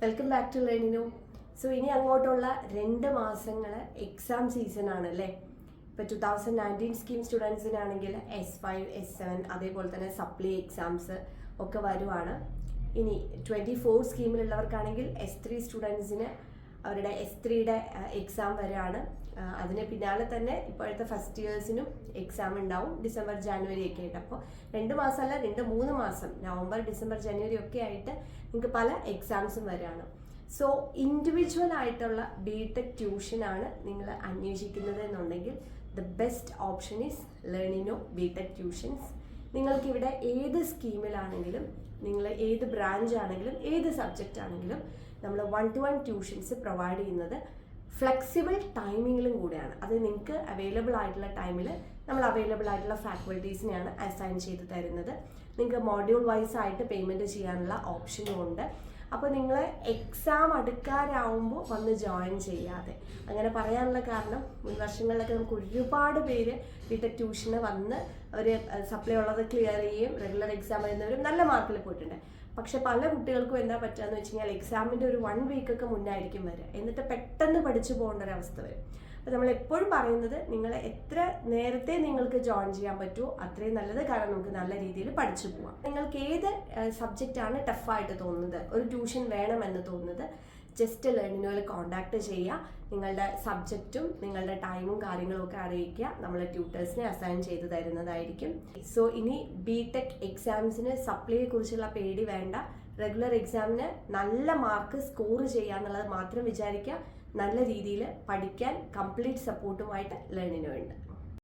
Welcome back to ലേണിനോ. So ഇനി അങ്ങോട്ടുള്ള 2 മാസങ്ങൾ എക്സാം സീസൺ ആണ് അല്ലേ. ഇപ്പോൾ 2019 സ്കീം സ്റ്റുഡൻസിനാണെങ്കിൽ S5, S7 അതേപോലെ തന്നെ സപ്ലി എക്സാംസ് ഒക്കെ വരുവാണ്. ഇനി 24 സ്കീമിലുള്ളവർക്കാണെങ്കിൽ S3 സ്റ്റുഡൻസിന് അവരുടെ S3യുടെ എക്സാം വരെയാണ്. അതിന് പിന്നാലെ തന്നെ ഇപ്പോഴത്തെ ഫസ്റ്റ് ഇയേഴ്സിനും എക്സാം ഉണ്ടാവും ഡിസംബർ ജാനുവരി ഒക്കെ ആയിട്ട്. അപ്പോൾ 2 മാസമല്ല 2-3 മാസം, നവംബർ ഡിസംബർ ജനുവരി ഒക്കെ ആയിട്ട് നിങ്ങൾക്ക് പല എക്സാംസും വരികയാണ്. സോ ഇൻഡിവിജ്വൽ ആയിട്ടുള്ള BTech ട്യൂഷനാണ് നിങ്ങൾ അന്വേഷിക്കുന്നത് എന്നുണ്ടെങ്കിൽ the best option is Learnino BTech tuitions. നിങ്ങൾക്കിവിടെ ഏത് സ്കീമിലാണെങ്കിലും, നിങ്ങൾ ഏത് ബ്രാഞ്ച് ആണെങ്കിലും, ഏത് സബ്ജക്റ്റ് ആണെങ്കിലും നമ്മൾ 1-to-1 ട്യൂഷൻസ് പ്രൊവൈഡ് ചെയ്യുന്നത് ഫ്ലെക്സിബിൾ ടൈമിങ്ങിലും കൂടെയാണ്. അത് നിങ്ങൾക്ക് അവൈലബിൾ ആയിട്ടുള്ള ടൈമിൽ നമ്മൾ അവൈലബിൾ ആയിട്ടുള്ള ഫാക്കൽറ്റീസിനെയാണ് അസൈൻ ചെയ്ത് തരുന്നത്. നിങ്ങൾക്ക് മോഡ്യൂൾ വൈസ് ആയിട്ട് പേയ്മെൻറ്റ് ചെയ്യാനുള്ള ഓപ്ഷനും ഉണ്ട്. അപ്പോൾ നിങ്ങൾ എക്സാം അടുക്കാരാവുമ്പോൾ വന്ന് ജോയിൻ ചെയ്യാതെ, അങ്ങനെ പറയാനുള്ള കാരണം മുൻ വർഷങ്ങളിലൊക്കെ നമുക്ക് ഒരുപാട് പേര് BTech ട്യൂഷന് വന്ന് അവർ സപ്ലൈ ഉള്ളത് ക്ലിയർ ചെയ്യുകയും റെഗുലർ എക്സാം വരുന്നവരും നല്ല മാർക്കിൽ പോയിട്ടുണ്ട്. പക്ഷെ പല കുട്ടികൾക്കും എന്താ പറ്റുകയെന്ന് വെച്ച് കഴിഞ്ഞാൽ എക്സാമിൻ്റെ ഒരു 1 വീക്കൊക്കെ മുന്നായിരിക്കും വരിക, എന്നിട്ട് പെട്ടെന്ന് പഠിച്ചു പോകേണ്ട ഒരവസ്ഥ വരും. അപ്പോൾ നമ്മൾ എപ്പോഴും പറയുന്നത് നിങ്ങൾ എത്ര നേരത്തെ നിങ്ങൾക്ക് ജോയിൻ ചെയ്യാൻ പറ്റുമോ അത്രയും നല്ലത്. കാരണം നമുക്ക് നല്ല രീതിയിൽ പഠിച്ചു പോവാം. നിങ്ങൾക്ക് ഏത് സബ്ജക്റ്റാണ് ടഫായിട്ട് തോന്നുന്നത്, ഒരു ട്യൂഷൻ വേണമെന്ന് തോന്നുന്നത്, ജസ്റ്റ് ലേണിനോയിൽ കോൺടാക്ട് ചെയ്യുക. നിങ്ങളുടെ സബ്ജക്റ്റും നിങ്ങളുടെ ടൈമും കാര്യങ്ങളും ഒക്കെ അറിയിക്കുക. നമ്മൾ ട്യൂട്ടേഴ്സിനെ അസൈൻ ചെയ്ത് തരുന്നതായിരിക്കും. സോ ഇനി BTech എക്സാംസിന് സപ്ലിയെ കുറിച്ചുള്ള പേടി വേണ്ട. റെഗുലർ എക്സാമിന് നല്ല മാർക്ക് സ്കോർ ചെയ്യുക എന്നുള്ളത് മാത്രം വിചാരിക്കുക. നല്ല രീതിയിൽ പഠിക്കാൻ കംപ്ലീറ്റ് സപ്പോർട്ടുമായിട്ട് ലേണിനോ ഉണ്ട്.